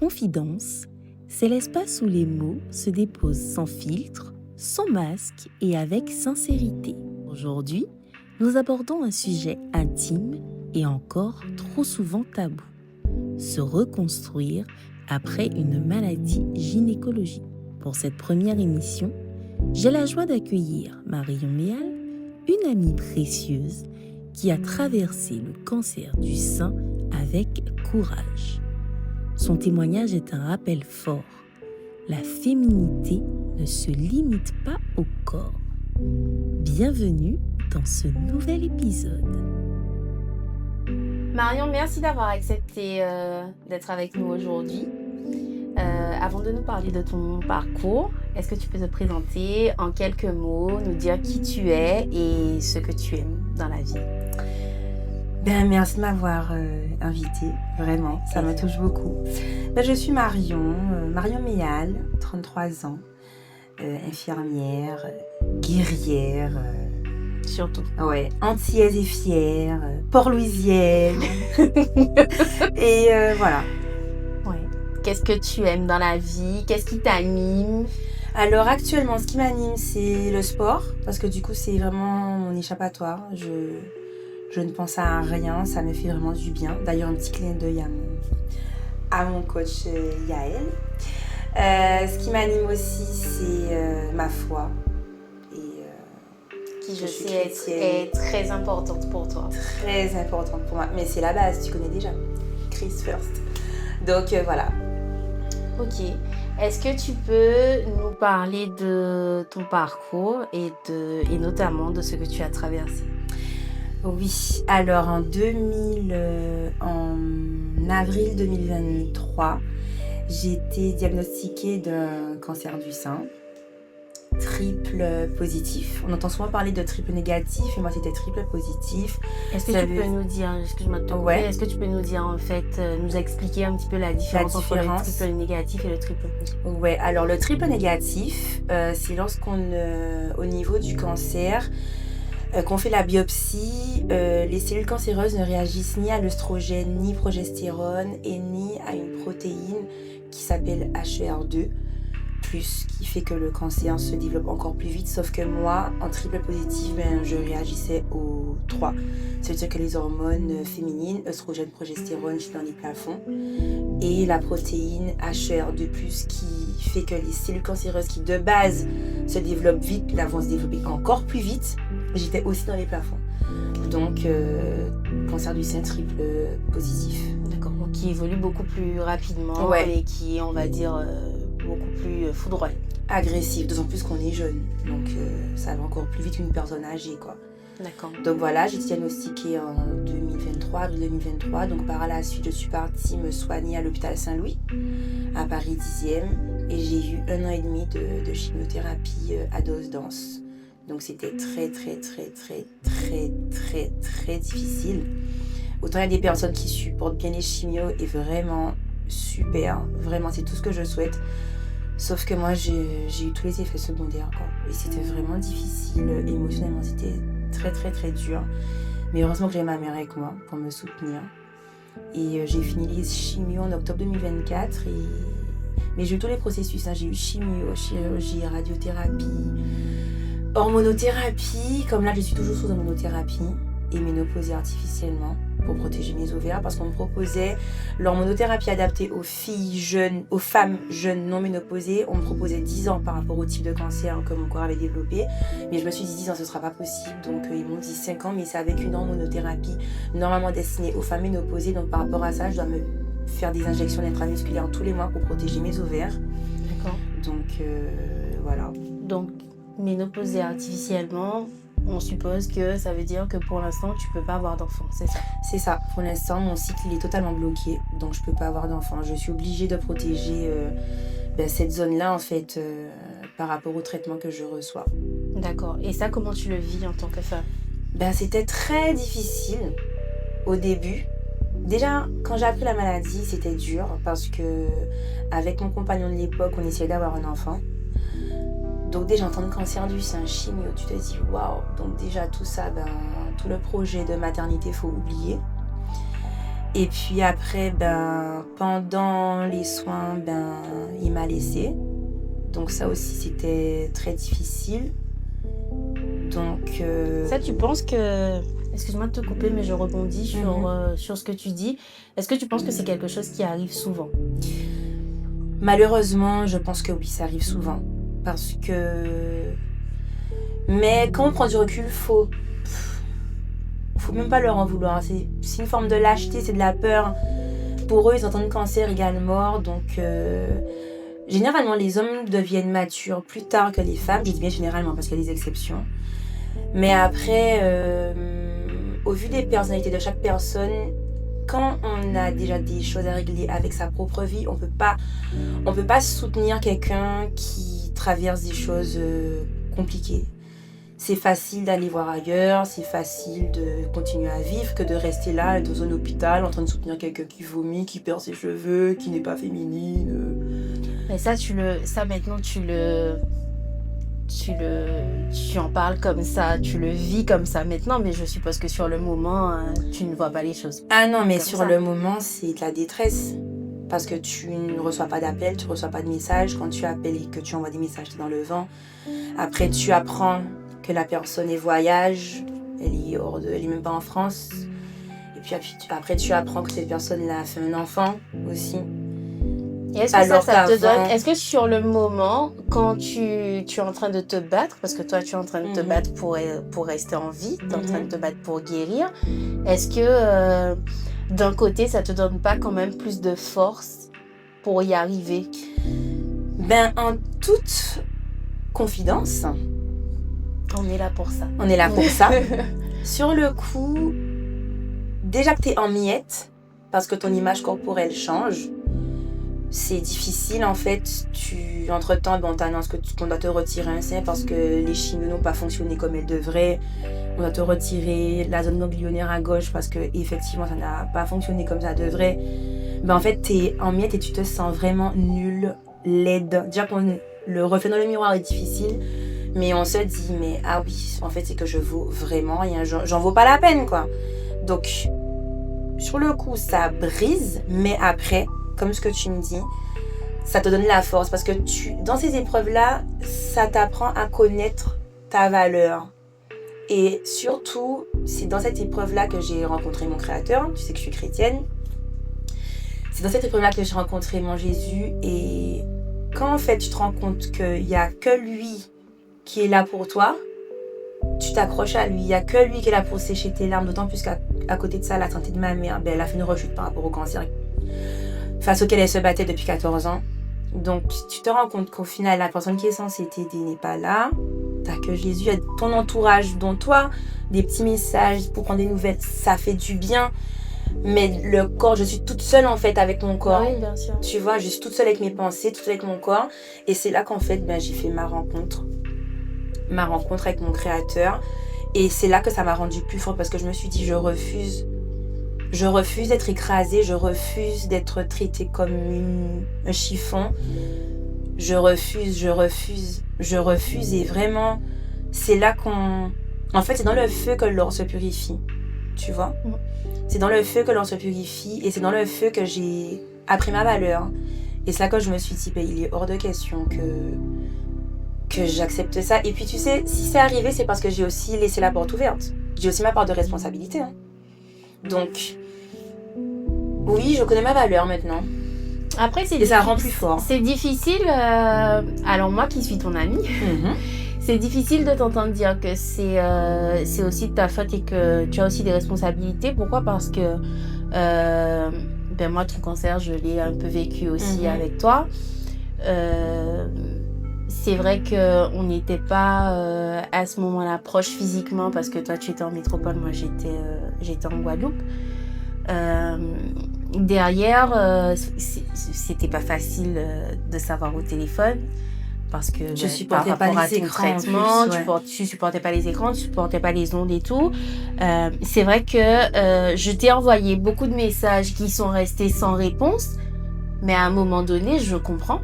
Confidence, c'est l'espace où les mots se déposent sans filtre, sans masque et avec sincérité. Aujourd'hui, nous abordons un sujet intime et encore trop souvent tabou. Se reconstruire après une maladie gynécologique. Pour cette première émission, j'ai la joie d'accueillir Marion Méal, une amie précieuse qui a traversé le cancer du sein avec courage. Son témoignage est un rappel fort. La féminité ne se limite pas au corps. Bienvenue dans ce nouvel épisode. Marion, merci d'avoir accepté d'être avec nous aujourd'hui. Avant de nous parler de ton parcours, est-ce que tu peux te présenter en quelques mots, nous dire qui tu es et ce que tu aimes dans la vie? Merci de m'avoir invitée, vraiment, ça me touche beaucoup. Je suis Marion Méal, 33 ans, infirmière, guerrière, surtout. Ouais, antillaise et fière, Port-Louisienne, et voilà. Ouais. Qu'est-ce que tu aimes dans la vie? Qu'est-ce qui t'anime? Alors actuellement, ce qui m'anime, c'est le sport, parce que du coup, c'est vraiment mon échappatoire. Je ne pense à rien, ça me fait vraiment du bien. D'ailleurs, un petit clin d'œil à mon coach Yael. Ce qui m'anime aussi, c'est ma foi. Qui je sais est très importante pour toi. Très importante pour moi, mais c'est la base, tu connais déjà. Christ first. Donc voilà. Ok. Est-ce que tu peux nous parler de ton parcours et notamment de ce que tu as traversé? Oui, alors en avril 2023, j'ai été diagnostiquée d'un cancer du sein, triple positif. On entend souvent parler de triple négatif, et moi c'était triple positif. Est-ce que tu peux nous dire, excuse-moi de te couper, est-ce que tu peux nous dire en fait, nous expliquer un petit peu la différence entre le triple négatif et le triple positif? Ouais, alors le triple négatif, c'est au niveau du cancer, qu'on fait la biopsie, les cellules cancéreuses ne réagissent ni à l'œstrogène, ni progestérone, et ni à une protéine qui s'appelle HER2+, qui fait que le cancer se développe encore plus vite. Sauf que moi, en triple positif, je réagissais aux 3. Ça veut dire que les hormones féminines, œstrogène, progestérone, je suis dans les plafonds, et la protéine HER2+, qui fait que les cellules cancéreuses qui de base se développent vite, là vont se développer encore plus vite. J'étais aussi dans les plafonds. Donc, cancer du sein triple positif. D'accord, donc qui évolue beaucoup plus rapidement, ouais. Et qui est, on va dire, beaucoup plus foudroyant. Agressif, d'autant plus qu'on est jeune. Donc, ça va encore plus vite qu'une personne âgée, quoi. D'accord. Donc voilà, j'ai été diagnostiquée en avril 2023. Donc par la suite, je suis partie me soigner à l'hôpital Saint-Louis, à Paris 10e. Et j'ai eu 1 an et demi de chimiothérapie à dose dense. Donc c'était très difficile. Autant il y a des personnes qui supportent bien les chimios et vraiment super. Vraiment, c'est tout ce que je souhaite. Sauf que moi, j'ai eu tous les effets secondaires, quoi. Et c'était vraiment difficile. Émotionnellement, c'était très dur. Mais heureusement que j'avais ma mère avec moi pour me soutenir. Et j'ai fini les chimios en octobre 2024. Mais j'ai eu tous les processus. J'ai eu chimio, chirurgie, radiothérapie, hormonothérapie. Comme là, je suis toujours sous hormonothérapie. Et ménopausée artificiellement pour protéger mes ovaires, parce qu'on me proposait l'hormonothérapie adaptée aux filles jeunes, aux femmes jeunes non ménopausées. On me proposait 10 ans par rapport au type de cancer que mon corps avait développé, mais je me suis dit 10 ans ce sera pas possible, donc ils m'ont dit 5 ans, mais c'est avec une hormonothérapie normalement destinée aux femmes ménopausées. Donc par rapport à ça, je dois me faire des injections intramusculaires tous les mois pour protéger mes ovaires. D'accord. Donc voilà. Donc ménopausée artificiellement, on suppose que ça veut dire que pour l'instant, tu peux pas avoir d'enfant, c'est ça? C'est ça. Pour l'instant, mon cycle il est totalement bloqué, donc je peux pas avoir d'enfant. Je suis obligée de protéger cette zone-là, en fait, par rapport au traitement que je reçois. D'accord. Et ça, comment tu le vis en tant que femme? C'était très difficile au début. Déjà, quand j'ai appris la maladie, c'était dur, parce que avec mon compagnon de l'époque, on essayait d'avoir un enfant. Donc déjà, entendre cancer du sein, chimio, tu te dis waouh. Donc déjà, tout ça, tout le projet de maternité, faut oublier. Et puis après, pendant les soins, il m'a laissée. Donc ça aussi, c'était très difficile. Donc... Ça, tu penses que... Excuse-moi de te couper, mais je rebondis sur ce que tu dis. Est-ce que tu penses que c'est quelque chose qui arrive souvent? Malheureusement, je pense que oui, ça arrive souvent. Parce que... Mais quand on prend du recul, faut même pas leur en vouloir. C'est une forme de lâcheté, c'est de la peur. Pour eux, ils entendent cancer égale mort. Donc, généralement, les hommes deviennent matures plus tard que les femmes. Je dis bien généralement parce qu'il y a des exceptions. Mais après, au vu des personnalités de chaque personne, quand on a déjà des choses à régler avec sa propre vie, on peut pas soutenir quelqu'un qui traverse des choses compliquées. C'est facile d'aller voir ailleurs, c'est facile de continuer à vivre que de rester là dans un hôpital en train de soutenir quelqu'un qui vomit, qui perd ses cheveux, qui n'est pas féminine. Mais ça maintenant tu en parles comme ça, tu le vis comme ça maintenant, mais je suppose que sur le moment, tu ne vois pas les choses. Ah non, mais sur le moment, c'est de la détresse. Parce que tu ne reçois pas d'appel, tu ne reçois pas de message. Quand tu appelles et que tu envoies des messages, tu es dans le vent. Après, tu apprends que la personne est voyage, elle est même pas en France. Et puis après, tu apprends que cette personne-là a fait un enfant aussi. Et est-ce que ça te donne... Est-ce que sur le moment, quand tu es en train de te battre, parce que toi tu es en train de te battre pour rester en vie, tu es en train de te battre pour guérir, est-ce que d'un côté ça te donne pas quand même plus de force pour y arriver? En toute confidence, on est là pour ça. On est là pour ça. Sur le coup, déjà que tu es en miettes, parce que ton image corporelle change, c'est difficile en fait. Entre-temps, on t'annonce qu'on doit te retirer un sein parce que les chimios n'ont pas fonctionné comme elles devraient. On doit te retirer la zone ganglionnaire à gauche parce que effectivement ça n'a pas fonctionné comme ça devrait. En fait, t'es en miettes et tu te sens vraiment nul, laide. Déjà le reflet dans le miroir est difficile, mais on se dit mais ah oui, en fait c'est que je vaux vraiment rien, j'en vaux pas la peine quoi. Donc sur le coup ça brise, mais après, comme ce que tu me dis, ça te donne la force parce que dans ces épreuves-là, ça t'apprend à connaître ta valeur. Et surtout, c'est dans cette épreuve-là que j'ai rencontré mon Créateur. Tu sais que je suis chrétienne. C'est dans cette épreuve-là que j'ai rencontré mon Jésus. Et quand en fait tu te rends compte qu'il n'y a que lui qui est là pour toi, tu t'accroches à lui. Il n'y a que lui qui est là pour sécher tes larmes. D'autant plus qu'à côté de ça, la santé de ma mère, elle a fait une rechute par rapport au cancer face auquel elle se battait depuis 14 ans. Donc tu te rends compte qu'au final, la personne qui est censée t'aider n'est pas là. T'as que Jésus, ton entourage, dont toi, des petits messages pour prendre des nouvelles, ça fait du bien. Mais le corps, je suis toute seule en fait avec mon corps. Oui, bien sûr. Tu vois, je suis toute seule avec mes pensées, toute seule avec mon corps. Et c'est là qu'en fait, j'ai fait ma rencontre avec mon Créateur. Et c'est là que ça m'a rendue plus forte parce que je me suis dit, je refuse d'être écrasée, je refuse d'être traitée comme un chiffon. Je refuse. Et vraiment, c'est là En fait, c'est dans le feu que l'or se purifie. Tu vois ? C'est dans le feu que l'on se purifie et c'est dans le feu que j'ai appris ma valeur. Et c'est là que je me suis dit, il est hors de question que j'accepte ça. Et puis tu sais, si c'est arrivé, c'est parce que j'ai aussi laissé la porte ouverte. J'ai aussi ma part de responsabilité. Donc, oui, je connais ma valeur maintenant. Après, et ça rend plus fort. C'est difficile, alors moi qui suis ton amie, c'est difficile de t'entendre dire que c'est aussi de ta faute et que tu as aussi des responsabilités. Pourquoi ? Parce que moi, ton cancer, je l'ai un peu vécu aussi avec toi. C'est vrai qu'on n'était pas à ce moment-là proches physiquement parce que toi, tu étais en métropole, moi, j'étais en Guadeloupe. Derrière, c'était pas facile de savoir au téléphone. Parce que je supportais pas les écrans traitement, tu supportais pas les écrans, tu supportais pas les ondes et tout. C'est vrai que je t'ai envoyé beaucoup de messages qui sont restés sans réponse, mais à un moment donné, je comprends.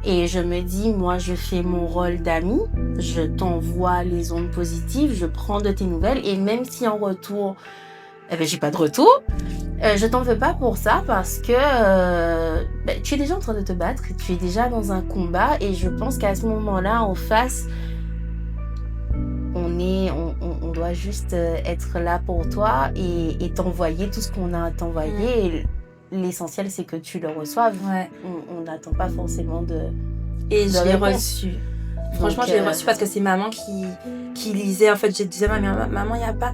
Et je me dis, moi, je fais mon rôle d'amie, je t'envoie les ondes positives, je prends de tes nouvelles, et même si en retour, j'ai pas de retour, Je t'en veux pas pour ça parce que tu es déjà en train de te battre, tu es déjà dans un combat et je pense qu'à ce moment-là, en face, on doit juste être là pour toi et t'envoyer tout ce qu'on a à t'envoyer. Et l'essentiel, c'est que tu le reçoives. Ouais. On n'attend pas forcément de... Et je l'ai réponse. reçu. Franchement, je l'ai reçu parce que c'est maman qui lisait. En fait, je disais, maman, il n'y a pas...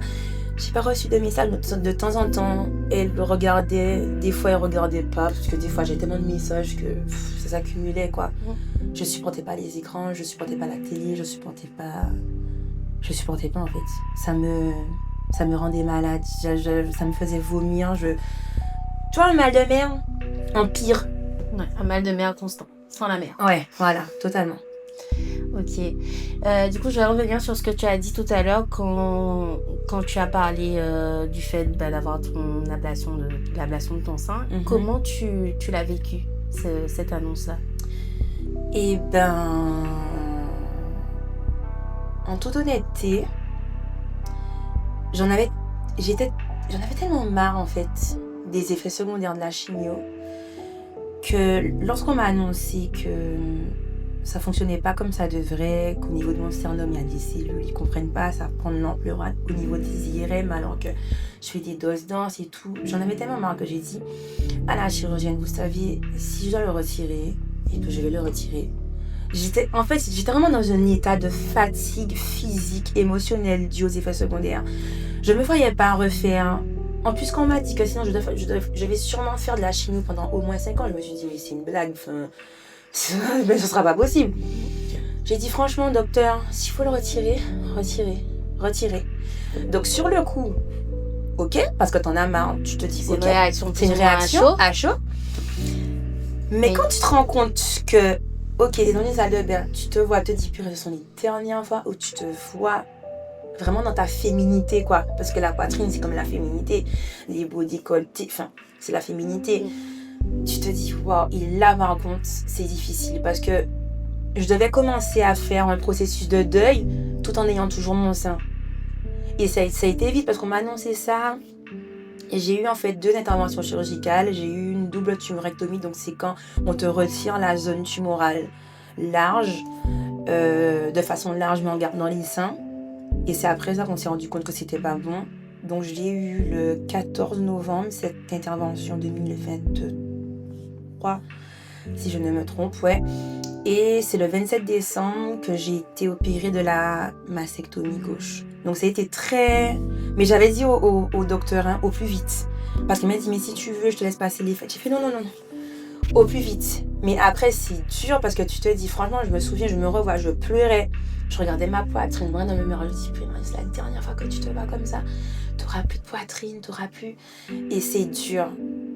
J'ai pas reçu de message. De temps en temps, elle regardait. Des fois, elle regardait pas. Parce que des fois, j'ai tellement de messages que ça s'accumulait, quoi. Je supportais pas les écrans, je supportais pas la télé, je supportais pas, en fait. Ça me rendait malade. Ça me faisait vomir. Tu vois, un mal de mer, en pire. Ouais, un mal de mer constant, sans la mer. Ouais, voilà, totalement. Ok. Du coup, je vais revenir sur ce que tu as dit tout à l'heure quand tu as parlé du fait d'avoir l'ablation de ton sein. Mhm. Comment tu l'as vécu, cette annonce-là? Eh ben... En toute honnêteté, j'en avais tellement marre, en fait, des effets secondaires de la chimio que lorsqu'on m'a annoncé que ça fonctionnait pas comme ça devrait, qu'au niveau de mon sternum, il y a des cellules, ils comprennent pas, ça prend de l'ampleur au niveau des IRM alors que je fais des doses denses et tout. J'en avais tellement marre que j'ai dit à la chirurgienne, vous savez, si je dois le retirer, et que je vais le retirer. J'étais vraiment dans un état de fatigue physique, émotionnelle dû aux effets secondaires. Je me voyais pas refaire. En plus, quand on m'a dit que sinon je vais sûrement faire de la chimio pendant au moins 5 ans, je me suis dit, mais c'est une blague, mais ce sera pas possible. J'ai dit, franchement, docteur, s'il faut le retirer, retirez. Donc, sur le coup, ok, parce que t'en as marre, tu te dis, C'est ok, c'est une réaction à chaud. Mais quand tu te rends compte que, ok, t'es dans une salle de bain, tu te vois, te dis, purée, ce sont les dernières fois où tu te vois vraiment dans ta féminité, quoi. Parce que la poitrine, c'est comme la féminité. Les beaux décolletés, c'est la féminité. Tu te dis, waouh, et là, par contre, c'est difficile. Parce que je devais commencer à faire un processus de deuil tout en ayant toujours mon sein. Et ça a été vite parce qu'on m'a annoncé ça. Et j'ai eu en fait 2 interventions chirurgicales. J'ai eu une double tumorectomie. Donc c'est quand on te retire la zone tumorale large, de façon large, mais en gardant les seins. Et c'est après ça qu'on s'est rendu compte que c'était pas bon. Donc je l'ai eu le 14 novembre, cette intervention 2023, si je ne me trompe, ouais. Et c'est le 27 décembre que j'ai été opérée de la mastectomie gauche. Donc ça a été très... Mais j'avais dit au docteur, au plus vite. Parce qu'il m'a dit, mais si tu veux, je te laisse passer les fêtes. J'ai fait non. Au plus vite. Mais après, c'est dur parce que tu te dis, franchement, je me souviens, je me revois, je pleurais. Je regardais ma poitrine, moi dans mes miroirs, je me dis, putain, c'est la dernière fois que tu te bats comme ça. T'auras plus de poitrine, t'auras plus... Et c'est dur.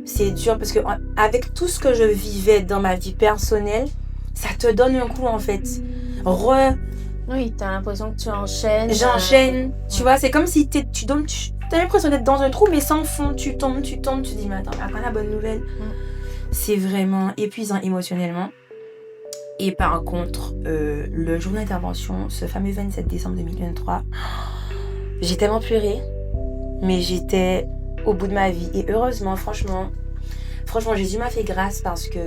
C'est dur parce que avec tout ce que je vivais dans ma vie personnelle, ça te donne un coup en fait. Oui, t'as l'impression que tu enchaînes. J'enchaîne. Tu vois, c'est comme si t'as l'impression d'être dans un trou, mais sans fond. Tu tombes, tu dis, mais attends, mais pas la bonne nouvelle. C'est vraiment épuisant émotionnellement. Et par contre, le jour d'intervention, ce fameux 27 décembre 2023, j'ai tellement pleuré, mais j'étais au bout de ma vie. Et heureusement, franchement, Jésus m'a fait grâce parce que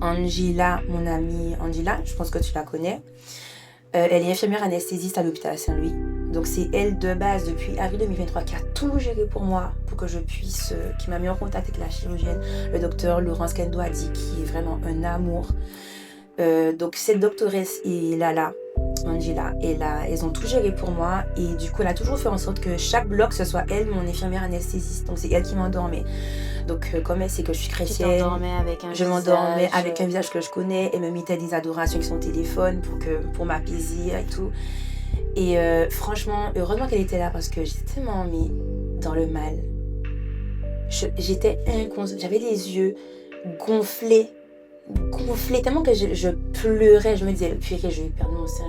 Angela, mon amie Angela, je pense que tu la connais, elle est infirmière anesthésiste à l'hôpital Saint-Louis. Donc c'est elle de base depuis avril 2023 qui a tout géré pour moi, pour que je puisse, qui m'a mis en contact avec la chirurgienne, le docteur Laurence Kendouadi, qui est vraiment un amour. Donc cette doctoresse et Lala, Angela, elles ont tout géré pour moi et du coup elle a toujours fait en sorte que chaque bloc ce soit elle, mon infirmière anesthésiste. Donc c'est elle qui m'endormait. Donc comme elle sait que je suis chrétienne, je m'endormais avec un visage que je connais. Elle me mettait des adorations avec son téléphone pour m'apaiser et tout. Et franchement, heureusement qu'elle était là parce que j'étais tellement mis dans le mal. J'étais inconsciente, j'avais les yeux gonflés tellement que je pleurais. Je me disais, purée, je vais perdre mon sein.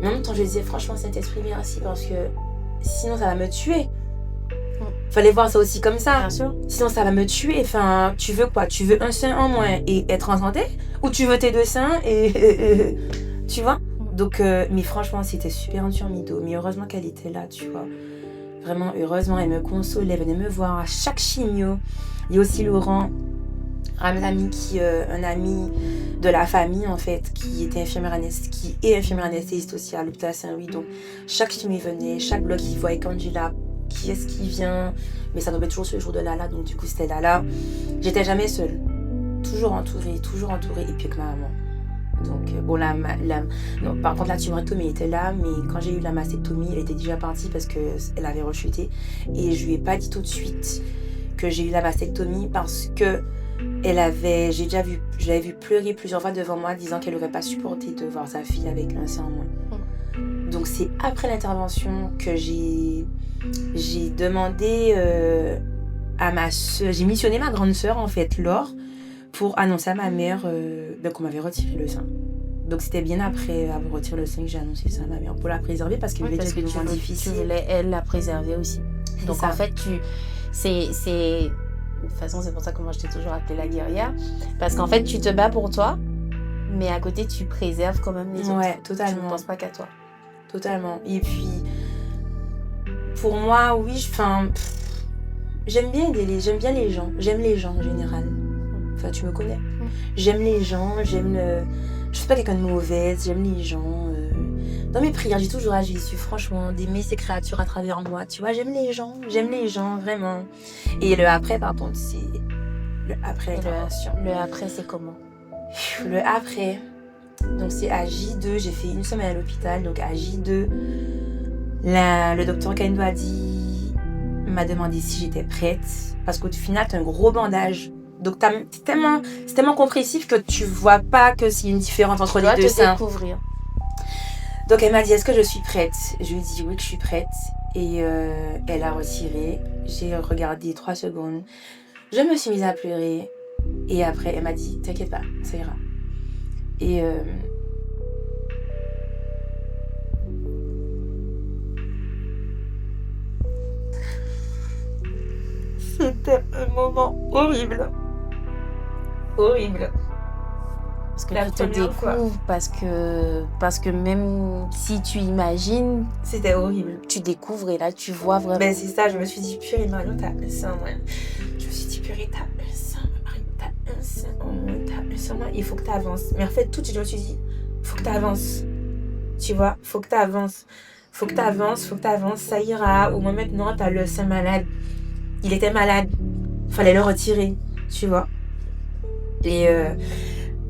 Mais en même temps, je disais, franchement, Saint-Esprit, merci parce que sinon, ça va me tuer. Fallait voir ça aussi comme ça. Bien sûr. Sinon, ça va me tuer. Enfin, tu veux quoi? Tu veux un sein en moins et être en santé? Ou tu veux tes 2 seins et... tu vois? Donc, mais franchement, c'était super dur, Mido. Mais heureusement qu'elle était là, tu vois. Vraiment, heureusement, elle me consolait, elle venait me voir à chaque chimio. Il y a aussi Laurent, un ami de la famille, en fait, qui est infirmière anesthésiste aussi à l'hôpital Saint-Louis. Donc, chaque chimio venait, chaque bloc, il voyait Candula, qui est-ce qui vient. Mais ça tombait toujours sur le jour de Lala, donc du coup, c'était Lala. J'étais jamais seule. Toujours entourée, et puis avec ma maman. Donc, bon, non, par contre, la tumorectomie était là, mais quand j'ai eu la mastectomie, elle était déjà partie parce qu'elle avait rechuté. Et je lui ai pas dit tout de suite que j'ai eu la mastectomie parce que je l'avais vu pleurer plusieurs fois devant moi, disant qu'elle n'aurait pas supporté de voir sa fille avec un sein en moins. Donc, c'est après l'intervention que j'ai demandé à ma soeur, j'ai missionné ma grande soeur, en fait, Laure, pour annoncer à ma mère qu'on m'avait retiré le sein. Donc c'était bien après avoir retiré le sein que j'ai annoncé ça à ma mère pour la préserver parce qu'elle voulait dire que c'était difficile. Tu voulais elle la préserver aussi. Donc en fait de toute façon c'est pour ça que moi je t'ai toujours appelée la guerrière parce qu'en fait tu te bats pour toi mais à côté tu préserves quand même les autres. Ouais, totalement. Tu ne penses pas qu'à toi. Totalement. Et puis pour moi oui, j'aime bien les gens, j'aime les gens en général. Enfin, tu me connais. J'aime les gens, je suis pas quelqu'un de mauvaise, j'aime les gens. Dans mes prières, j'ai toujours à Jésus, franchement, d'aimer ces créatures à travers moi. Tu vois, j'aime les gens, vraiment. Et le après, par contre, c'est le après l'intervention. Le après, c'est comment? Le après, donc c'est à J2, j'ai fait 1 semaine à l'hôpital, donc à J2, le docteur Kendo m'a demandé si j'étais prête, parce qu'au final, t'as un gros bandage. Donc c'est tellement compressif que tu vois pas que s'il y a une différence entre les deux seins. Découvrir. Donc elle m'a dit est-ce que je suis prête? Je lui ai dit oui que je suis prête. Et elle a retiré. J'ai regardé 3 secondes. Je me suis mise à pleurer. Et après elle m'a dit t'inquiète pas, ça ira. Et c'était un moment horrible. Parce que tu te découvres, parce que même si tu imagines, c'était horrible. Tu découvres et là tu vois vraiment. Ben c'est ça, je me suis dit purée Marion t'as un sein, ouais. Je me suis dit purée t'as un sein, Marion t'as un sein en moins, t'as un sein en moins, il faut que t'avances. Mais en fait tout de suite je me suis dit faut que t'avances. Tu vois, faut que t'avances, ça ira. Au moins maintenant t'as le sein malade. Il était malade, fallait le retirer, tu vois. Et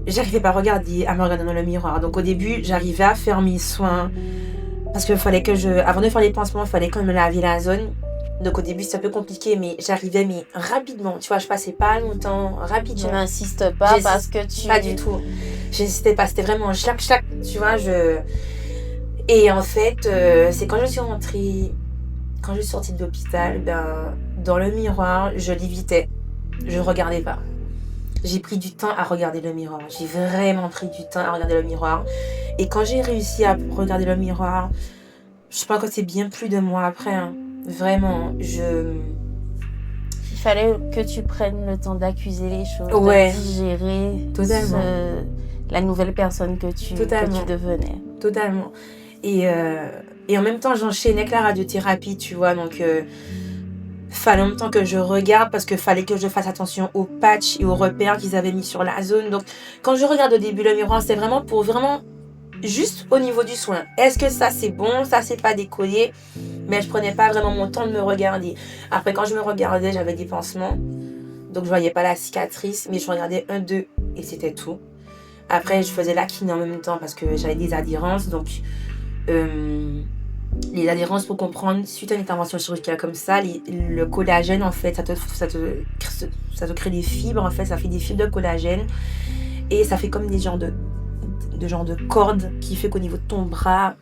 j'arrivais pas à me regarder dans le miroir. Donc au début, j'arrivais à faire mes soins parce que avant de faire les pansements, il fallait quand même laver la zone. Donc au début, c'était un peu compliqué, mais j'arrivais rapidement. Tu vois, je passais pas longtemps, rapidement. Tu n'insistes pas parce que tu... Pas du tout. J'insistais pas, c'était vraiment chaque, tu vois, Et en fait, c'est quand je suis sortie de l'hôpital, dans le miroir, je lévitais. Je regardais pas. J'ai pris du temps à regarder le miroir. J'ai vraiment pris du temps à regarder le miroir. Et quand j'ai réussi à regarder le miroir, je pense que c'est bien plus de mois après. Hein. Vraiment, Il fallait que tu prennes le temps d'accuser les choses, ouais. De digérer la nouvelle personne que tu devenais. Totalement. Et en même temps, j'enchaînais avec la radiothérapie, tu vois. Donc... fallait en même temps que je regarde parce qu'il fallait que je fasse attention aux patchs et aux repères qu'ils avaient mis sur la zone. Donc quand je regarde au début le miroir, c'est vraiment pour juste au niveau du soin. Est-ce que ça c'est bon, ça c'est pas décollé? Mais je prenais pas vraiment mon temps de me regarder. Après quand je me regardais, j'avais des pansements. Donc je voyais pas la cicatrice, mais je regardais 1, 2 et c'était tout. Après je faisais la kiné en même temps parce que j'avais des adhérences. Donc les adhérences, pour comprendre, suite à une intervention chirurgicale comme ça, le collagène, en fait, ça te crée des fibres, en fait, ça fait des fibres de collagène et ça fait comme des genres de cordes qui fait qu'au niveau de ton bras,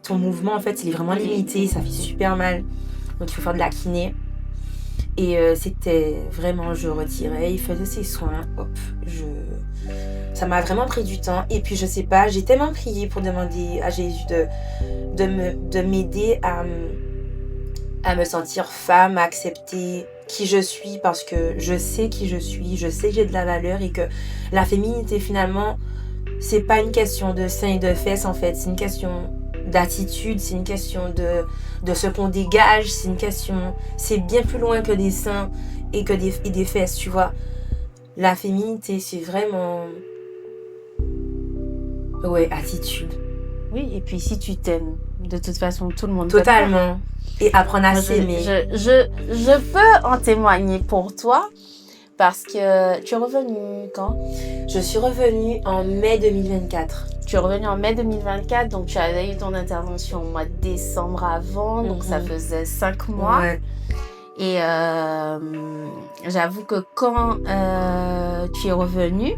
ton mouvement, en fait, il est vraiment limité, ça fait super mal. Donc, il faut faire de la kiné. Et c'était vraiment, je retirais, il faisait ses soins, hop, ça m'a vraiment pris du temps. Et puis je sais pas, j'ai tellement prié pour demander à Jésus de m'aider à me sentir femme, à accepter qui je suis, parce que je sais qui je suis, je sais que j'ai de la valeur et que la féminité finalement, c'est pas une question de seins et de fesses en fait, c'est une question d'attitude, c'est une question de ce qu'on dégage, c'est bien plus loin que des seins et des fesses, tu vois. La féminité, c'est vraiment... Ouais, attitude. Oui, et puis si tu t'aimes, de toute façon, tout le monde Totalement. Et apprendre à Moi, s'aimer. je peux en témoigner pour toi parce que tu es revenue quand? Je suis revenue en mai 2024. Tu es revenue en mai 2024, donc tu avais eu ton intervention au mois de décembre avant, donc ça faisait 5 mois. Ouais. Et j'avoue que quand tu es revenue,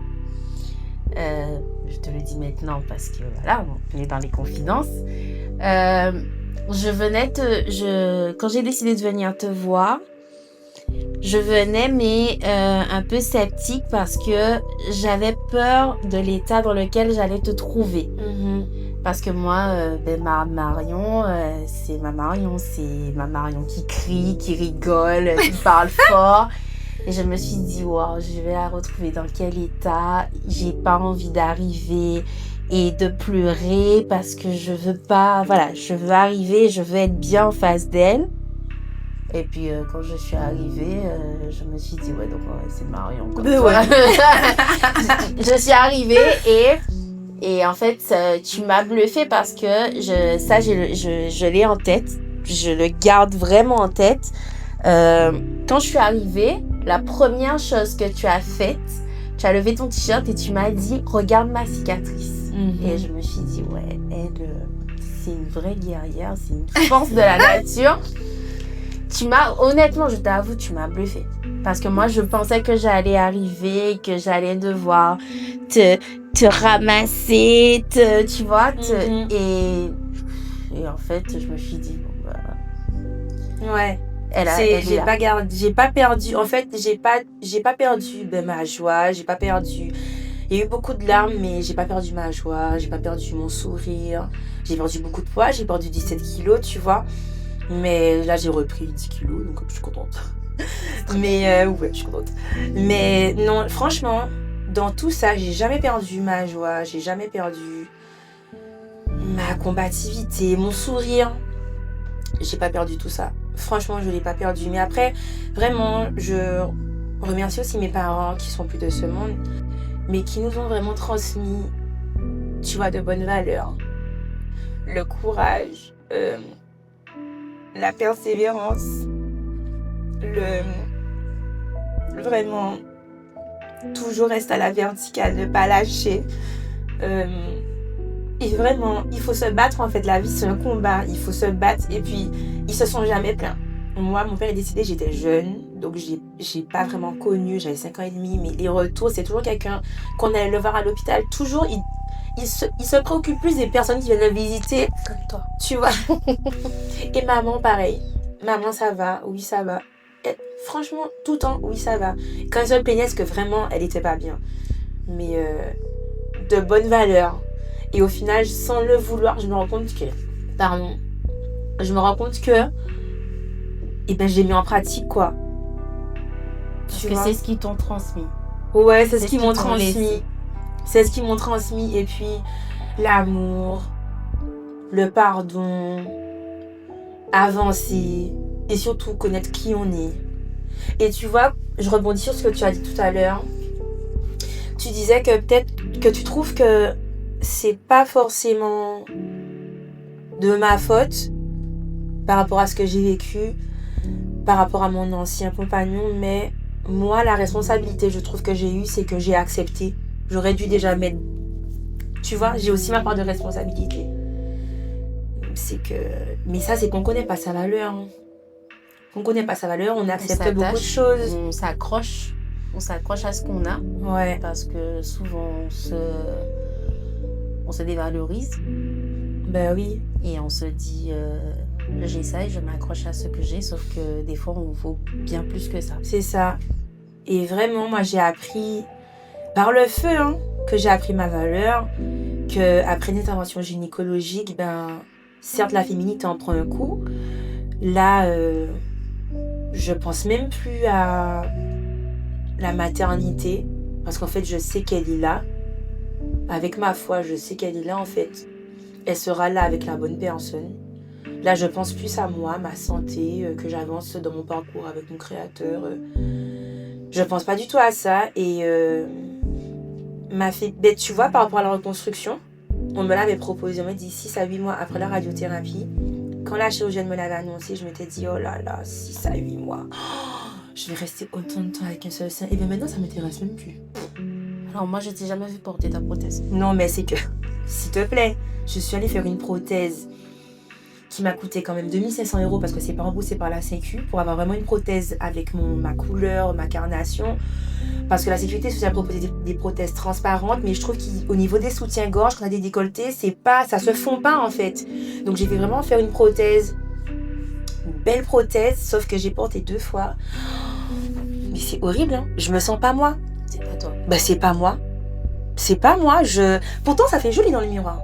je te le dis maintenant parce que voilà, on est dans les confidences. Quand j'ai décidé de venir te voir, je venais mais un peu sceptique parce que j'avais peur de l'état dans lequel j'allais te trouver. Parce que moi, Marion, c'est ma Marion qui crie, qui rigole, qui parle fort. Et je me suis dit, wow, je vais la retrouver dans quel état? J'ai pas envie d'arriver et de pleurer parce que je veux pas, voilà, je veux arriver, je veux être bien en face d'elle. Et puis, quand je suis arrivée, je me suis dit, ouais, donc c'est Marion. Je suis arrivée et en fait, tu m'as bluffée parce que je l'ai en tête. Je le garde vraiment en tête. Quand je suis arrivée, la première chose que tu as faite, tu as levé ton t-shirt et tu m'as dit, regarde ma cicatrice. Et je me suis dit, ouais, elle, c'est une vraie guerrière, c'est une force de la nature. Honnêtement, je t'avoue, tu m'as bluffée. Parce que moi, je pensais que j'allais arriver, que j'allais devoir te ramasser, tu vois. Et en fait, je me suis dit, bon, bah... Ouais. J'ai pas perdu. En fait, j'ai pas perdu ma joie. J'ai pas perdu. Il y a eu beaucoup de larmes, mais j'ai pas perdu ma joie. J'ai pas perdu mon sourire. J'ai perdu beaucoup de poids. J'ai perdu 17 kilos, tu vois. Mais là, j'ai repris 10 kilos, donc je suis contente. Mais ouais, je suis contente. Mais non, franchement, dans tout ça, j'ai jamais perdu ma joie. J'ai jamais perdu ma combativité, mon sourire. J'ai pas perdu tout ça. Franchement, je l'ai pas perdu. Mais après, vraiment, je remercie aussi mes parents qui sont plus de ce monde, mais qui nous ont vraiment transmis, tu vois, de bonnes valeurs. Le courage, la persévérance, vraiment, toujours rester à la verticale, ne pas lâcher. Et vraiment, il faut se battre en fait. La vie, c'est un combat. Il faut se battre. Et puis, ils se sont jamais plaints. Moi, mon père est décédé, j'étais jeune. Donc, j'ai pas vraiment connu. J'avais 5 ans et demi. Mais les retours, c'est toujours quelqu'un qu'on allait le voir à l'hôpital. Toujours, il se préoccupe plus des personnes qui viennent le visiter. Comme toi. Tu vois. Et maman, pareil. Maman, ça va. Oui, ça va. Et, franchement, tout le temps, oui, ça va. Quand elle se plaignait, c'est que vraiment, elle était pas bien. Mais de bonnes valeurs. Et au final, sans le vouloir, je me rends compte que... j'ai mis en pratique, quoi. Parce que c'est ce qu'ils t'ont transmis. Ouais, c'est ce qu'ils m'ont transmis. C'est ce qu'ils m'ont transmis. Et puis, l'amour, le pardon, avancer. Et surtout, connaître qui on est. Et tu vois, je rebondis sur ce que tu as dit tout à l'heure. Tu disais que peut-être que tu trouves que c'est pas forcément de ma faute par rapport à ce que j'ai vécu, par rapport à mon ancien compagnon, mais moi, la responsabilité, je trouve que j'ai eue, c'est que j'ai accepté. J'aurais dû déjà mettre... Tu vois, j'ai aussi ma part de responsabilité. Mais ça, c'est qu'on connaît pas sa valeur. On connaît pas sa valeur, on accepte beaucoup de choses. On s'accroche à ce qu'on a. Ouais. Parce que souvent, on se dévalorise. Ben oui. Et on se dit, j'essaye, je m'accroche à ce que j'ai, sauf que des fois, on vaut bien plus que ça. C'est ça. Et vraiment, moi, j'ai appris, par le feu, que j'ai appris ma valeur, qu'après une intervention gynécologique, certes, la féminité en prend un coup. Là, je pense même plus à la maternité, parce qu'en fait, je sais qu'elle est là. Avec ma foi, je sais qu'elle est là, en fait. elle sera là avec la bonne personne. Là, je pense plus à moi, ma santé, que j'avance dans mon parcours avec mon créateur. Je pense pas du tout à ça. Et tu vois, par rapport à la reconstruction, on me l'avait proposé, on m'a dit 6 à 8 mois après la radiothérapie. Quand la chirurgienne me l'avait annoncé, je m'étais dit, oh là là, 6 à 8 mois. Je vais rester autant de temps avec un seul sein. Et bien maintenant, ça m'intéresse même plus. Alors moi, je t'ai jamais vu porter ta prothèse. Non, mais c'est que, s'il te plaît, je suis allée faire une prothèse qui m'a coûté quand même 2500 € parce que c'est pas remboursé par la Sécu pour avoir vraiment une prothèse avec ma couleur, ma carnation. Parce que la Sécurité sociale propose des prothèses transparentes, mais je trouve qu'au niveau des soutiens-gorge, quand on a des décolletés, ça se fond pas en fait. Donc j'ai fait vraiment faire une prothèse, une belle prothèse, sauf que j'ai porté 2 fois. Mais c'est horrible, hein. Je me sens pas moi. C'est pas toi. Bah c'est pas moi. C'est pas moi. Pourtant ça fait joli dans le miroir.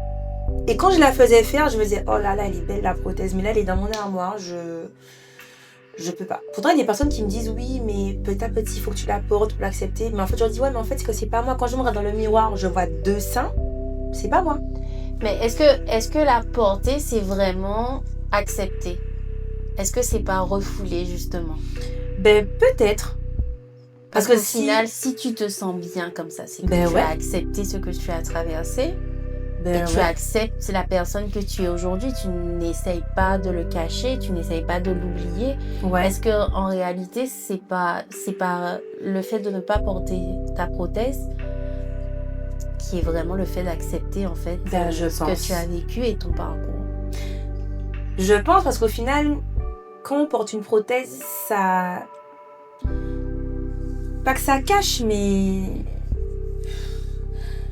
Et quand je la faisais faire, je me disais, oh là là, elle est belle la prothèse, mais là elle est dans mon armoire, je peux pas. Pourtant il y a des personnes qui me disent, oui, mais petit à petit, il faut que tu la portes pour l'accepter. Mais en fait, je leur dis, ouais, mais en fait, c'est que c'est pas moi. Quand je me regarde dans le miroir, je vois 2 seins, c'est pas moi. Mais est-ce que la porter, c'est vraiment accepter? Est-ce que c'est pas refoulé, justement? Ben, peut-être. Parce qu'au final, si tu te sens bien comme ça, c'est que tu as accepté ce que tu as traversé. Et tu acceptes la personne que tu es aujourd'hui. Tu n'essayes pas de le cacher, tu n'essayes pas de l'oublier. Ouais. Est-ce qu'en réalité, c'est pas le fait de ne pas porter ta prothèse qui est vraiment le fait d'accepter en fait ce que tu as vécu et ton parcours? Je pense parce qu'au final, quand on porte une prothèse, ça... Pas que ça cache, mais...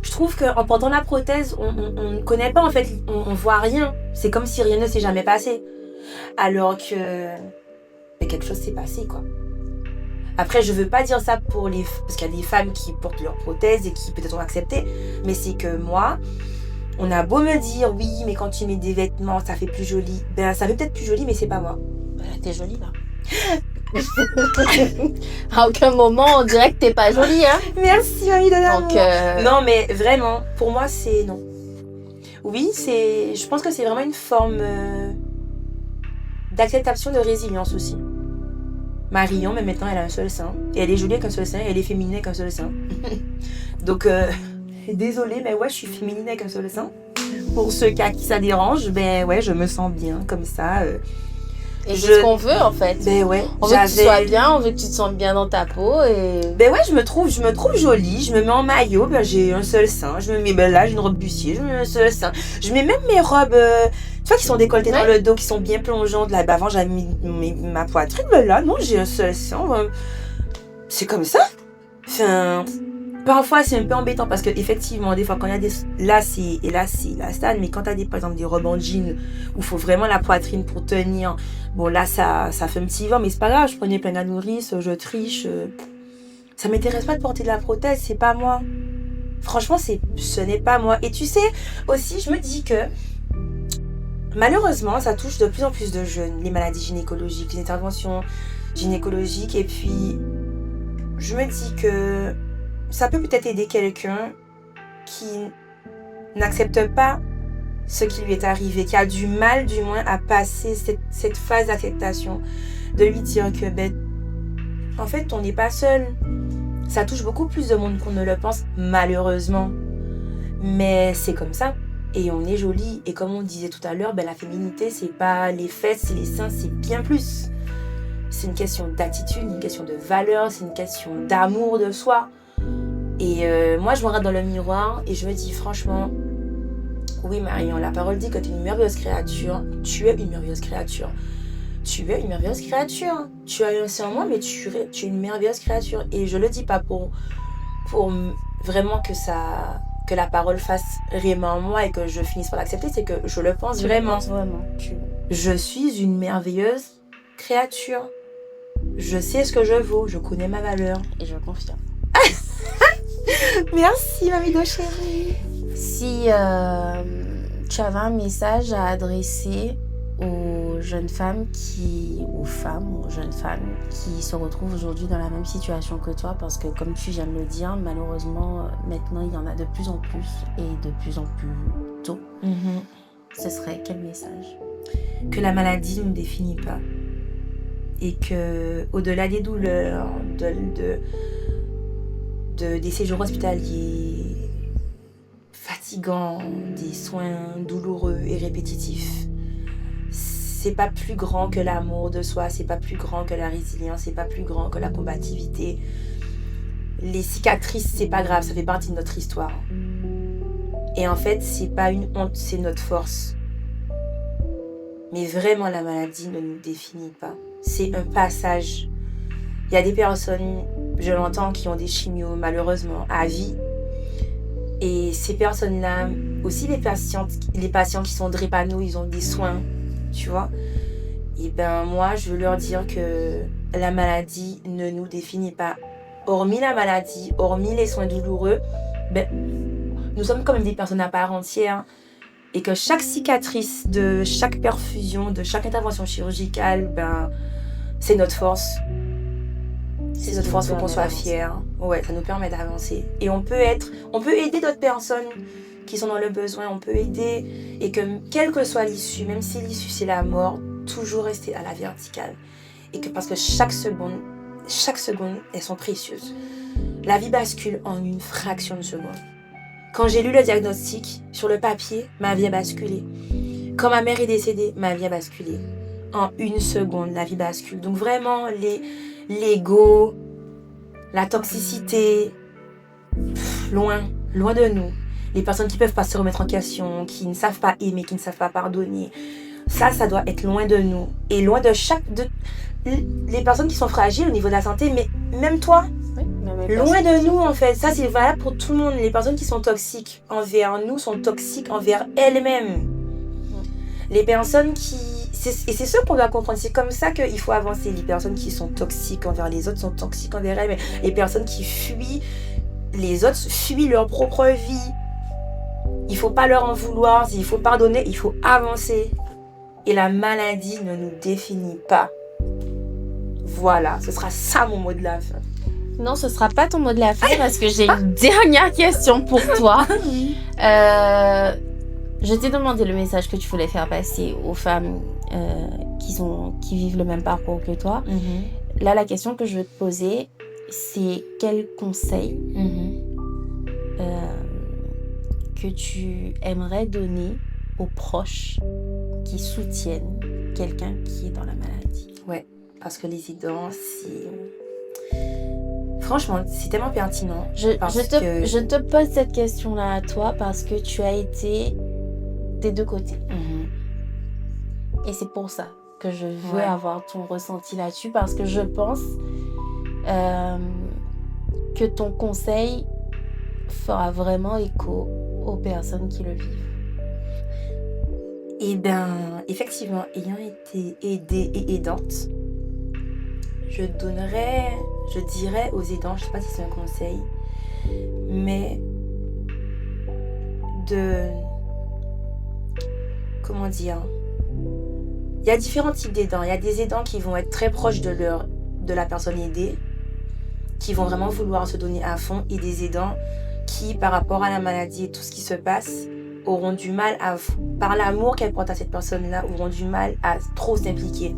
Je trouve qu'en portant la prothèse, on ne connaît pas en fait, on voit rien. C'est comme si rien ne s'est jamais passé. Alors que quelque chose s'est passé, quoi. Après, je veux pas dire ça pour parce qu'il y a des femmes qui portent leur prothèse et qui peut-être ont accepté. Mais c'est que moi, on a beau me dire, oui, mais quand tu mets des vêtements, ça fait plus joli. Ben, ça fait peut-être plus joli, mais c'est pas moi. T'es jolie là. À aucun moment on dirait que t'es pas jolie, hein. Merci mamie de l'amour. Donc non mais vraiment pour moi c'est non. Oui, je pense que c'est vraiment une forme d'acceptation, de résilience aussi. Marion, mais maintenant elle a un seul sein et elle est jolie avec un seul sein et elle est féminine avec un seul sein. Donc désolée mais ouais, je suis féminine avec un seul sein. Pour ceux à qui ça dérange, ben ouais, je me sens bien comme ça. Et c'est ce qu'on veut en fait. Ben ouais. On veut que tu sois bien, on veut que tu te sentes bien dans ta peau et... Ben ouais, je me trouve jolie, je me mets en maillot, ben j'ai un seul sein, je me mets, ben là j'ai une robe bustier, je me mets un seul sein. Je mets même mes robes, tu vois, qui sont décolletées dans le dos, qui sont bien plongeantes. Là, ben avant j'avais mis ma poitrine, ben là non, j'ai un seul sein. C'est comme ça. Enfin... Parfois, c'est un peu embêtant parce que effectivement, des fois, quand il y a des... Là, c'est élastane, mais quand tu as par exemple, des robes en jean où il faut vraiment la poitrine pour tenir, bon, là, ça fait un petit vent, mais c'est pas grave, je prenais plein à nourrice, je triche. Ça m'intéresse pas de porter de la prothèse, c'est pas moi. Franchement, ce n'est pas moi. Et tu sais, aussi, je me dis que malheureusement, ça touche de plus en plus de jeunes, les maladies gynécologiques, les interventions gynécologiques, et puis je me dis que ça peut peut-être aider quelqu'un qui n'accepte pas ce qui lui est arrivé, qui a du mal du moins à passer cette phase d'acceptation, de lui dire que en fait on n'est pas seul. Ça touche beaucoup plus de monde qu'on ne le pense, malheureusement. Mais c'est comme ça. Et on est jolie. Et comme on disait tout à l'heure, la féminité, c'est pas les fesses, c'est les seins, c'est bien plus. C'est une question d'attitude, une question de valeur, c'est une question d'amour de soi. Et moi, je me regarde dans le miroir et je me dis franchement, oui Marion, la parole dit que tu es une merveilleuse créature. Tu es une merveilleuse créature. Tu es une merveilleuse créature. Tu as un sein en moi, mais tu es une merveilleuse créature. Et je le dis pas pour vraiment que la parole fasse réellement en moi et que je finisse par l'accepter, c'est que je le pense vraiment. Je suis une merveilleuse créature. Je sais ce que je vaux, je connais ma valeur. Et je confirme. Merci mamie de chérie. Si tu avais un message à adresser aux jeunes femmes qui se retrouvent aujourd'hui dans la même situation que toi, parce que comme tu viens de le dire, malheureusement maintenant il y en a de plus en plus et de plus en plus tôt. ce serait quel message? Que la maladie ne nous définit pas. Et que, au-delà des douleurs, des séjours hospitaliers fatigants, des soins douloureux et répétitifs, c'est pas plus grand que l'amour de soi, c'est pas plus grand que la résilience, c'est pas plus grand que la combativité. Les cicatrices, c'est pas grave, ça fait partie de notre histoire. Et en fait, c'est pas une honte, c'est notre force. Mais vraiment, la maladie ne nous définit pas. C'est un passage. Il y a des personnes, je l'entends, qui ont des chimios, malheureusement, à vie. Et ces personnes-là, aussi les patients qui sont drépano, ils ont des soins, tu vois. Et ben moi, je veux leur dire que la maladie ne nous définit pas. Hormis la maladie, hormis les soins douloureux, ben, nous sommes comme des personnes à part entière. Et que chaque cicatrice, de chaque perfusion, de chaque intervention chirurgicale, ben, c'est notre force. C'est notre force, il faut qu'on soit fiers. Ouais, ça nous permet d'avancer. Et on peut aider d'autres personnes qui sont dans le besoin, on peut aider. Et que quelle que soit l'issue, même si l'issue c'est la mort, toujours rester à la verticale. Et que parce que chaque seconde, elles sont précieuses. La vie bascule en une fraction de seconde. Quand j'ai lu le diagnostic, sur le papier, ma vie a basculé. Quand ma mère est décédée, ma vie a basculé. En une seconde, la vie bascule. Donc vraiment, l'ego, la toxicité, loin de nous. Les personnes qui ne peuvent pas se remettre en question, qui ne savent pas aimer, qui ne savent pas pardonner. Ça doit être loin de nous. Et loin de les personnes qui sont fragiles au niveau de la santé, mais même toi. Loin de nous, en fait. Ça, c'est valable pour tout le monde. Les personnes qui sont toxiques envers nous sont toxiques envers elles-mêmes. Les personnes qui... Et c'est ça qu'on doit comprendre. C'est comme ça qu'il faut avancer. Les personnes qui sont toxiques envers les autres sont toxiques envers elles-mêmes. Les personnes qui fuient les autres fuient leur propre vie. Il ne faut pas leur en vouloir. Il faut pardonner. Il faut avancer. Et la maladie ne nous définit pas. Voilà. Ce sera ça mon mot de la fin. Non, ce sera pas ton mot de la fin parce que j'ai une dernière question pour toi. Je t'ai demandé le message que tu voulais faire passer aux femmes qui vivent le même parcours que toi. Mm-hmm. Là, la question que je veux te poser, c'est quel conseil que tu aimerais donner aux proches qui soutiennent quelqu'un qui est dans la maladie? Ouais, parce que les aidants, c'est... Franchement, c'est tellement pertinent. Je te pose cette question-là à toi parce que tu as été des deux côtés. Mm-hmm. Et c'est pour ça que je veux avoir ton ressenti là-dessus parce que je pense que ton conseil fera vraiment écho aux personnes qui le vivent. Eh bien, effectivement, ayant été aidée et aidante, je dirais aux aidants, je ne sais pas si c'est un conseil, mais comment dire, il y a différents types d'aidants. Il y a des aidants qui vont être très proches de la personne aidée, qui vont vraiment vouloir se donner à fond, et des aidants qui, par rapport à la maladie et tout ce qui se passe, auront du mal par l'amour qu'elles portent à cette personne-là, auront du mal à trop s'impliquer.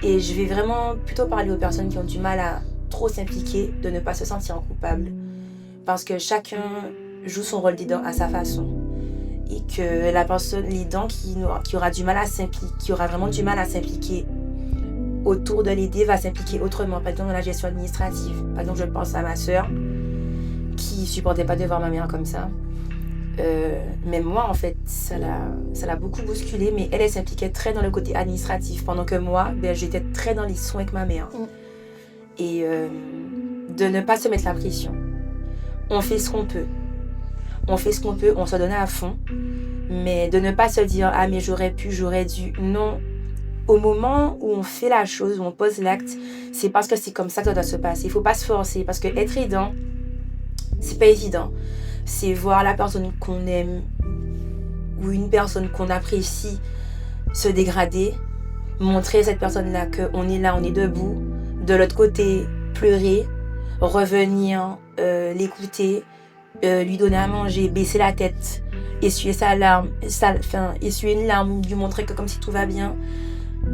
Et je vais vraiment plutôt parler aux personnes qui ont du mal à trop s'impliquer, de ne pas se sentir coupable. Parce que chacun joue son rôle d'aidant à sa façon. Et que la personne, l'aidant qui aura du mal à s'impliquer, qui aura vraiment du mal à s'impliquer autour de l'aider, va s'impliquer autrement. Par exemple, dans la gestion administrative. Par exemple, je pense à ma sœur qui ne supportait pas de voir ma mère comme ça. Même moi, en fait, ça l'a beaucoup bousculée, mais elle s'impliquait très dans le côté administratif, pendant que moi, j'étais très dans les soins avec ma mère. Et de ne pas se mettre la pression. On fait ce qu'on peut. On se donne à fond, mais de ne pas se dire « Ah, mais j'aurais pu, j'aurais dû ». Non, au moment où on fait la chose, où on pose l'acte, c'est parce que c'est comme ça que ça doit se passer. Il ne faut pas se forcer, parce que être aidant, c'est pas évident. C'est voir la personne qu'on aime ou une personne qu'on apprécie se dégrader, montrer à cette personne-là qu'on est là, on est debout, de l'autre côté, pleurer, revenir, l'écouter, lui donner à manger, baisser la tête, essuyer sa larme, essuyer une larme, lui montrer que comme si tout va bien.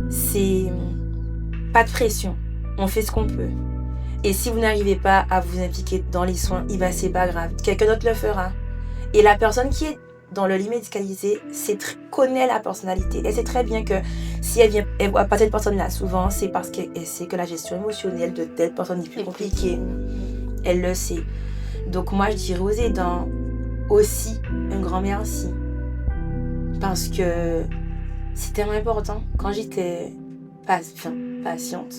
C'est pas de pression. On fait ce qu'on peut. Et si vous n'arrivez pas à vous impliquer dans les soins, c'est pas grave. Quelqu'un d'autre le fera. Et la personne qui est dans le lit médicalisé, connaît la personnalité. Elle sait très bien que si elle voit pas cette personne-là souvent, c'est parce qu'elle sait que la gestion émotionnelle de telle personne est plus compliquée. Elle le sait. Donc moi, je dirais aux aidants aussi un grand merci. Parce que c'est tellement important. Quand j'étais patiente,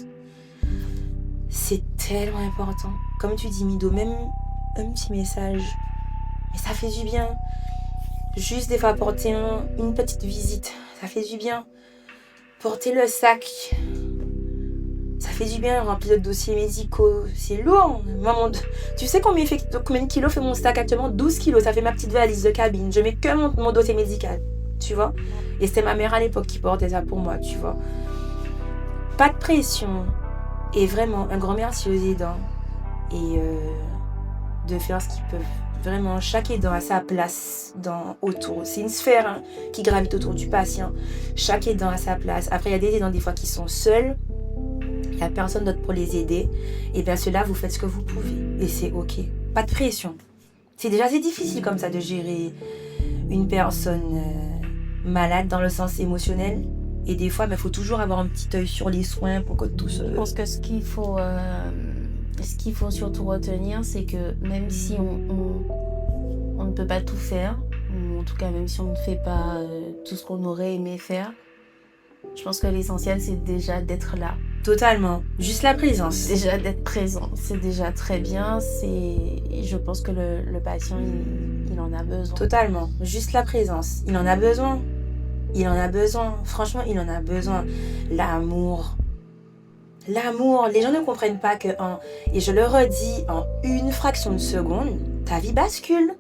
c'est tellement important. Comme tu dis, Mido, même un petit message, mais ça fait du bien. Juste des fois apporter une petite visite, ça fait du bien. Porter le sac, ça fait du bien. Remplir de dossiers médicaux, c'est lourd. Maman, tu sais combien de kilos fait mon sac actuellement? 12 kilos, ça fait ma petite valise de cabine. Je mets que mon dossier médical, tu vois. Et c'était ma mère à l'époque qui portait ça pour moi, tu vois. Pas de pression. Et vraiment, un grand merci aux aidants. Et de faire ce qu'ils peuvent. Vraiment, chaque aidant a sa place autour. C'est une sphère qui gravite autour du patient. Chaque aidant a sa place. Après, il y a des aidants des fois qui sont seuls. Il n'y a personne d'autre pour les aider. Et bien, ceux-là, vous faites ce que vous pouvez. Et c'est OK. Pas de pression. C'est difficile comme ça de gérer une personne malade dans le sens émotionnel. Et des fois, il faut toujours avoir un petit œil sur les soins pour que tout se... Je pense que ce qu'il faut surtout retenir, c'est que même si on ne peut pas tout faire, ou en tout cas même si on ne fait pas tout ce qu'on aurait aimé faire, je pense que l'essentiel, c'est déjà d'être là. Totalement. Juste la présence. Déjà d'être présent, c'est déjà très bien. Je pense que le patient, il en a besoin. Totalement. Juste la présence. Il en a besoin. Il en a besoin. Franchement, il en a besoin. L'amour. L'amour. Les gens ne comprennent pas que, et je le redis, en une fraction de seconde, ta vie bascule.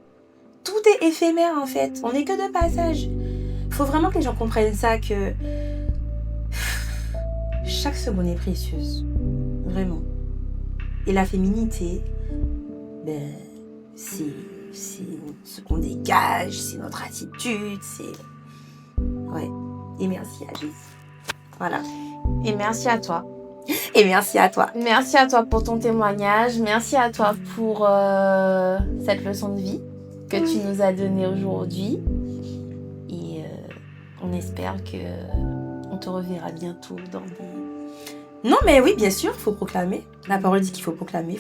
Tout est éphémère en fait. On n'est que de passage. Il faut vraiment que les gens comprennent ça, que chaque seconde est précieuse. Vraiment. Et la féminité, c'est ce qu'on dégage, c'est notre attitude, Ouais. Et merci à Jésus. Voilà. Et merci à toi. Et merci à toi. Merci à toi pour ton témoignage. Merci à toi pour cette leçon de vie que tu nous as donnée aujourd'hui. Et on espère qu'on te reverra bientôt dans des... Non, mais oui, bien sûr, il faut proclamer. La parole dit qu'il faut proclamer, il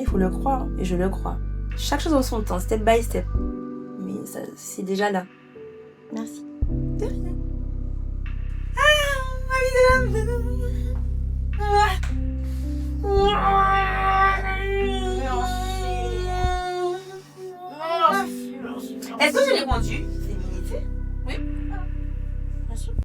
faut le croire. Et je le crois. Chaque chose en son temps, step by step. Mais ça, c'est déjà là. Merci. De rien. Est-ce que j'ai répondu?